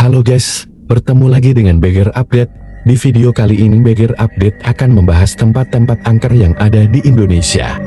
Halo guys, bertemu lagi dengan Bagger Update. Di video kali ini Bagger Update akan membahas tempat-tempat angker yang ada di Indonesia.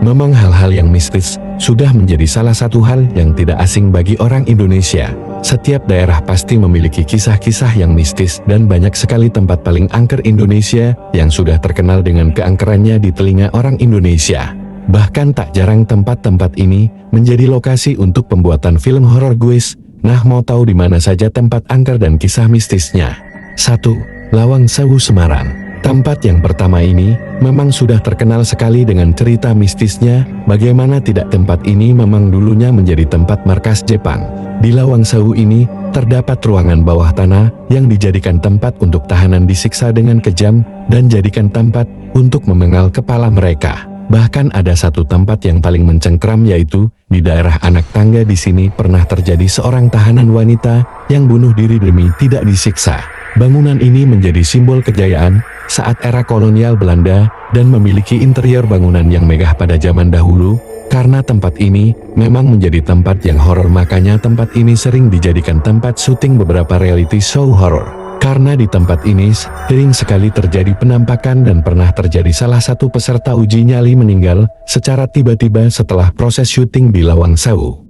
Memang hal-hal yang mistis sudah menjadi salah satu hal yang tidak asing bagi orang Indonesia. Setiap daerah pasti memiliki kisah-kisah yang mistis dan banyak sekali tempat paling angker Indonesia yang sudah terkenal dengan keangkerannya di telinga orang Indonesia. Bahkan tak jarang tempat-tempat ini menjadi lokasi untuk pembuatan film horor guys. Nah, mau tahu di mana saja tempat angker dan kisah mistisnya? 1. Lawang Sewu Semarang. Tempat yang pertama ini memang sudah terkenal sekali dengan cerita mistisnya. Bagaimana tidak, tempat ini memang dulunya menjadi tempat markas Jepang. Di Lawang Sewu ini terdapat ruangan bawah tanah yang dijadikan tempat untuk tahanan disiksa dengan kejam dan jadikan tempat untuk memenggal kepala mereka. Bahkan ada satu tempat yang paling mencengkram, yaitu di daerah Anak Tangga. Di sini pernah terjadi seorang tahanan wanita yang bunuh diri demi tidak disiksa. Bangunan ini menjadi simbol kejayaan saat era kolonial Belanda dan memiliki interior bangunan yang megah pada zaman dahulu. Karena tempat ini memang menjadi tempat yang horor, makanya tempat ini sering dijadikan tempat syuting beberapa reality show horor. Karena di tempat ini sering sekali terjadi penampakan dan pernah terjadi salah satu peserta uji nyali meninggal secara tiba-tiba setelah proses syuting di Lawang Sewu.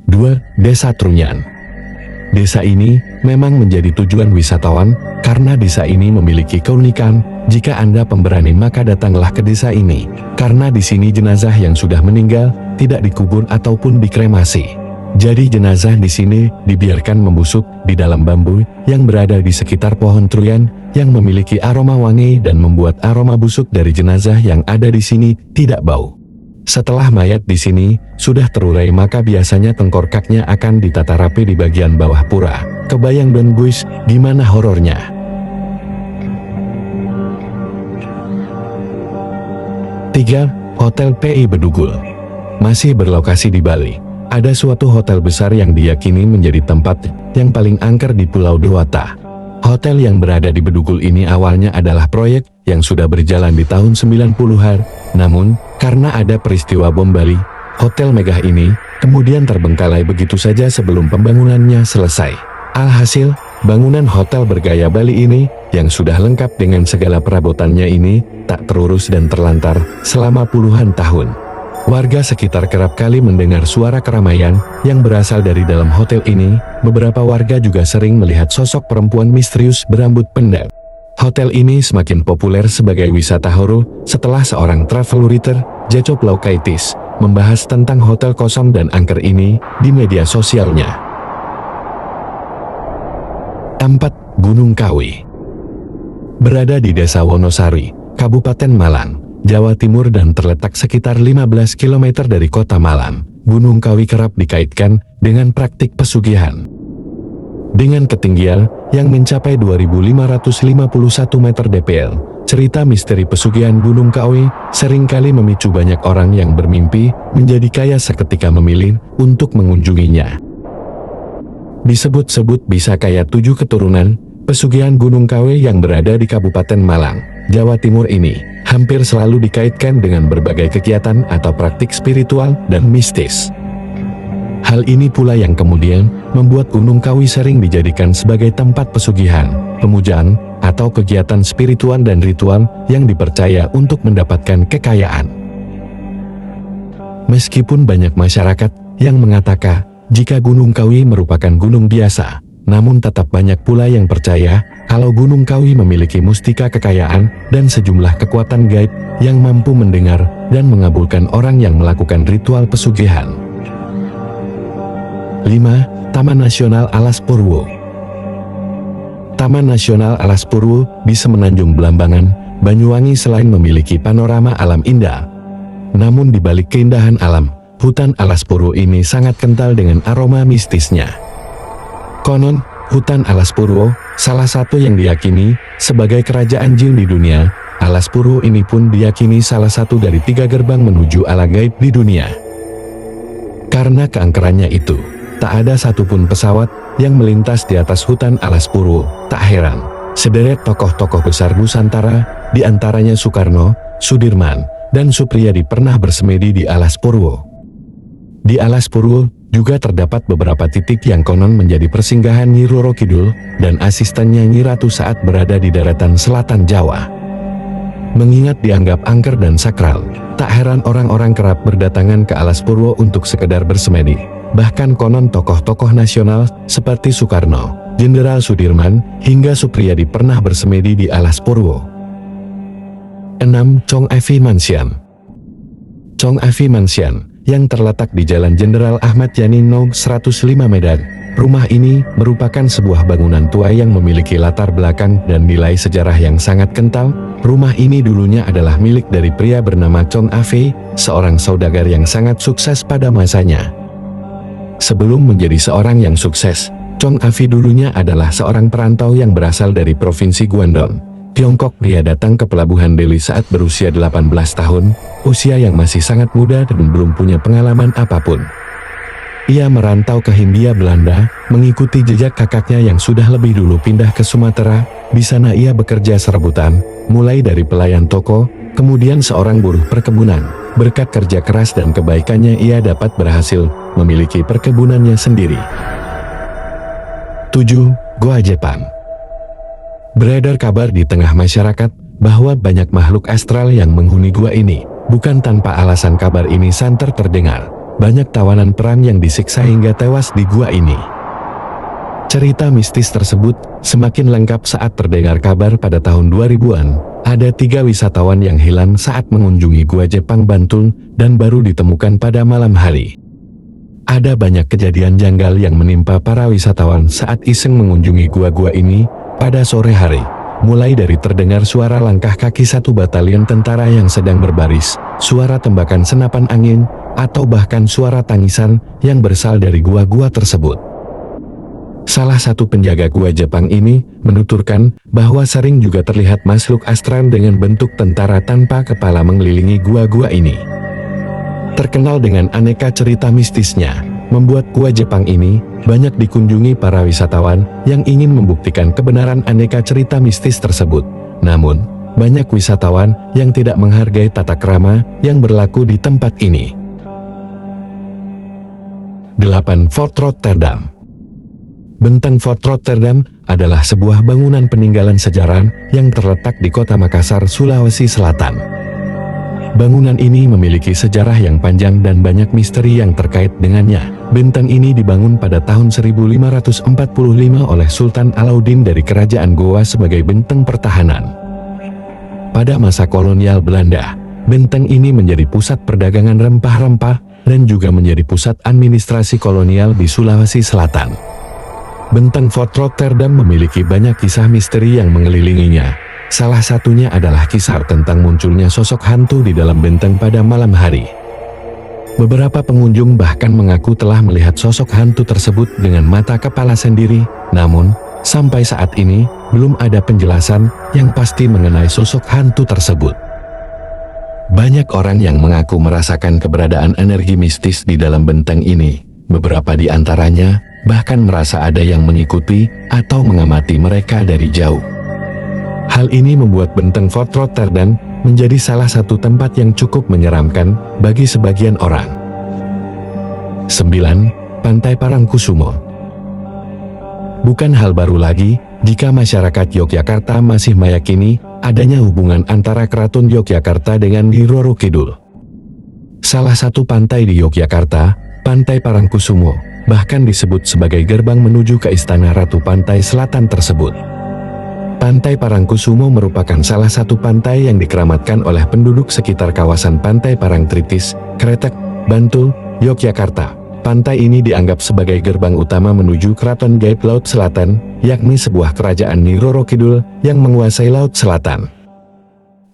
2. Desa Trunyan. Desa ini memang menjadi tujuan wisatawan karena desa ini memiliki keunikan. Jika Anda pemberani maka datanglah ke desa ini, karena di sini jenazah yang sudah meninggal tidak dikubur ataupun dikremasi. Jadi jenazah di sini dibiarkan membusuk di dalam bambu yang berada di sekitar pohon truyan yang memiliki aroma wangi dan membuat aroma busuk dari jenazah yang ada di sini tidak bau. Setelah mayat di sini sudah terurai, maka biasanya tengkorkaknya akan ditata rapi di bagian bawah pura. Kebayang dong guys, gimana horornya? 3. Hotel PI Bedugul. Masih berlokasi di Bali. Ada suatu hotel besar yang diyakini menjadi tempat yang paling angker di Pulau Dewata. Hotel yang berada di Bedugul ini awalnya adalah proyek yang sudah berjalan di tahun 90-an. Namun, karena ada peristiwa bom Bali, hotel megah ini kemudian terbengkalai begitu saja sebelum pembangunannya selesai. Alhasil, bangunan hotel bergaya Bali ini yang sudah lengkap dengan segala perabotannya ini tak terurus dan terlantar selama puluhan tahun. Warga sekitar kerap kali mendengar suara keramaian yang berasal dari dalam hotel ini. Beberapa warga juga sering melihat sosok perempuan misterius berambut pendek. Hotel ini semakin populer sebagai wisata horor setelah seorang travel writer, Jacop Laukaitis, membahas tentang hotel kosong dan angker ini di media sosialnya. 4. Gunung Kawi. Berada di Desa Wonosari, Kabupaten Malang, Jawa Timur dan terletak sekitar 15 km dari kota Malang, Gunung Kawi kerap dikaitkan dengan praktik pesugihan. Dengan ketinggian yang mencapai 2.551 meter dpl, cerita misteri pesugihan Gunung Kawi seringkali memicu banyak orang yang bermimpi menjadi kaya seketika memilih untuk mengunjunginya. Disebut-sebut bisa kaya 7 keturunan. Pesugihan Gunung Kawi yang berada di Kabupaten Malang, Jawa Timur ini hampir selalu dikaitkan dengan berbagai kegiatan atau praktik spiritual dan mistis. Hal ini pula yang kemudian membuat Gunung Kawi sering dijadikan sebagai tempat pesugihan, pemujaan, atau kegiatan spiritual dan ritual yang dipercaya untuk mendapatkan kekayaan. Meskipun banyak masyarakat yang mengatakan jika Gunung Kawi merupakan gunung biasa, namun tetap banyak pula yang percaya kalau Gunung Kawi memiliki mustika kekayaan dan sejumlah kekuatan gaib yang mampu mendengar dan mengabulkan orang yang melakukan ritual pesugihan. 5. Taman Nasional Alas Purwo. Taman Nasional Alas Purwo di Semenanjung Belambangan, Banyuwangi selain memiliki panorama alam indah, namun di balik keindahan alam, hutan Alas Purwo ini sangat kental dengan aroma mistisnya. Konon, hutan Alas Purwo, salah satu yang diyakini sebagai kerajaan jin di dunia. Alas Purwo ini pun diyakini salah satu dari 3 gerbang menuju alam gaib di dunia. Karena keangkerannya itu, tak ada satupun pesawat yang melintas di atas hutan Alas Purwo. Tak heran, sederet tokoh-tokoh besar Nusantara, di antaranya Soekarno, Sudirman, dan Supriyadi pernah bersemedi di Alas Purwo. Di Alas Purwo juga terdapat beberapa titik yang konon menjadi persinggahan Nyi Roro Kidul dan asistennya Nyi Ratu saat berada di daratan selatan Jawa. Mengingat dianggap angker dan sakral, tak heran orang-orang kerap berdatangan ke Alas Purwo untuk sekedar bersemedi. Bahkan konon tokoh-tokoh nasional seperti Soekarno, Jenderal Sudirman, hingga Supriyadi pernah bersemedi di Alas Purwo. 6. Chong Avi Mansion. Chong Avi Mansion yang terletak di Jalan Jenderal Ahmad Yani No. 105 Medan. Rumah ini merupakan sebuah bangunan tua yang memiliki latar belakang dan nilai sejarah yang sangat kental. Rumah ini dulunya adalah milik dari pria bernama Chong Avi, seorang saudagar yang sangat sukses pada masanya. Sebelum menjadi seorang yang sukses, Chong Avi dulunya adalah seorang perantau yang berasal dari Provinsi Guangdong, Tiongkok. Dia datang ke Pelabuhan Deli saat berusia 18 tahun, usia yang masih sangat muda dan belum punya pengalaman apapun. Ia merantau ke Hindia Belanda, mengikuti jejak kakaknya yang sudah lebih dulu pindah ke Sumatera. Di sana ia bekerja serabutan, mulai dari pelayan toko, kemudian seorang buruh perkebunan. Berkat kerja keras dan kebaikannya ia dapat berhasil memiliki perkebunannya sendiri. 7. Gua Jepang. Beredar kabar di tengah masyarakat bahwa banyak makhluk astral yang menghuni gua ini. Bukan tanpa alasan kabar ini santer terdengar. Banyak tawanan perang yang disiksa hingga tewas di gua ini. Cerita mistis tersebut semakin lengkap saat terdengar kabar pada tahun 2000-an. Ada 3 wisatawan yang hilang saat mengunjungi gua Jepang Bantul dan baru ditemukan pada malam hari. Ada banyak kejadian janggal yang menimpa para wisatawan saat iseng mengunjungi gua-gua ini pada sore hari. Mulai dari terdengar suara langkah kaki satu batalion tentara yang sedang berbaris, suara tembakan senapan angin, atau bahkan suara tangisan yang berasal dari gua-gua tersebut. Salah satu penjaga gua Jepang ini menuturkan bahwa sering juga terlihat makhluk astral dengan bentuk tentara tanpa kepala mengelilingi gua-gua ini. Terkenal dengan aneka cerita mistisnya, membuat gua Jepang ini banyak dikunjungi para wisatawan yang ingin membuktikan kebenaran aneka cerita mistis tersebut. Namun, banyak wisatawan yang tidak menghargai tata krama yang berlaku di tempat ini. 8. Fort Rotterdam. Benteng Fort Rotterdam adalah sebuah bangunan peninggalan sejarah yang terletak di kota Makassar, Sulawesi Selatan. Bangunan ini memiliki sejarah yang panjang dan banyak misteri yang terkait dengannya. Benteng ini dibangun pada tahun 1545 oleh Sultan Alauddin dari Kerajaan Goa sebagai benteng pertahanan. Pada masa kolonial Belanda, benteng ini menjadi pusat perdagangan rempah-rempah dan juga menjadi pusat administrasi kolonial di Sulawesi Selatan. Benteng Fort Rotterdam memiliki banyak kisah misteri yang mengelilinginya. Salah satunya adalah kisah tentang munculnya sosok hantu di dalam benteng pada malam hari. Beberapa pengunjung bahkan mengaku telah melihat sosok hantu tersebut dengan mata kepala sendiri. Namun, sampai saat ini, belum ada penjelasan yang pasti mengenai sosok hantu tersebut. Banyak orang yang mengaku merasakan keberadaan energi mistis di dalam benteng ini. Beberapa di antaranya bahkan merasa ada yang mengikuti atau mengamati mereka dari jauh. Hal ini membuat benteng Fort Rotterdam menjadi salah satu tempat yang cukup menyeramkan bagi sebagian orang. 9. Pantai Parangkusumo. Bukan hal baru lagi jika masyarakat Yogyakarta masih meyakini adanya hubungan antara Keraton Yogyakarta dengan Nyi Roro Kidul. Salah satu pantai di Yogyakarta, Pantai Parangkusumo, bahkan disebut sebagai gerbang menuju ke Istana Ratu pantai selatan tersebut. Pantai Parangkusumo merupakan salah satu pantai yang dikeramatkan oleh penduduk sekitar kawasan Pantai Parangtritis, Kretek, Bantul, Yogyakarta. Pantai ini dianggap sebagai gerbang utama menuju Keraton Gaib Laut Selatan, yakni sebuah kerajaan Nyi Roro Kidul yang menguasai Laut Selatan.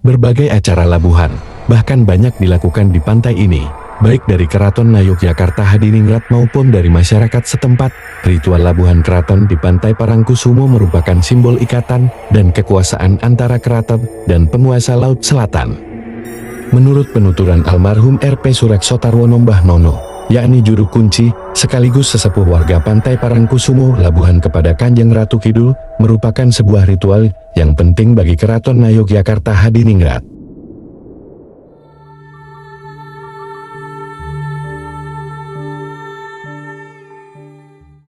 Berbagai acara labuhan bahkan banyak dilakukan di pantai ini, baik dari Keraton Yogyakarta Hadiningrat maupun dari masyarakat setempat. Ritual labuhan keraton di Pantai Parangkusumo merupakan simbol ikatan dan kekuasaan antara keraton dan penguasa Laut Selatan. Menurut penuturan almarhum R.P. Surekso Tarwono Mbah Nono, yakni juru kunci sekaligus sesepuh warga Pantai Parangkusumo, labuhan kepada Kanjeng Ratu Kidul merupakan sebuah ritual yang penting bagi Keraton Yogyakarta Hadiningrat.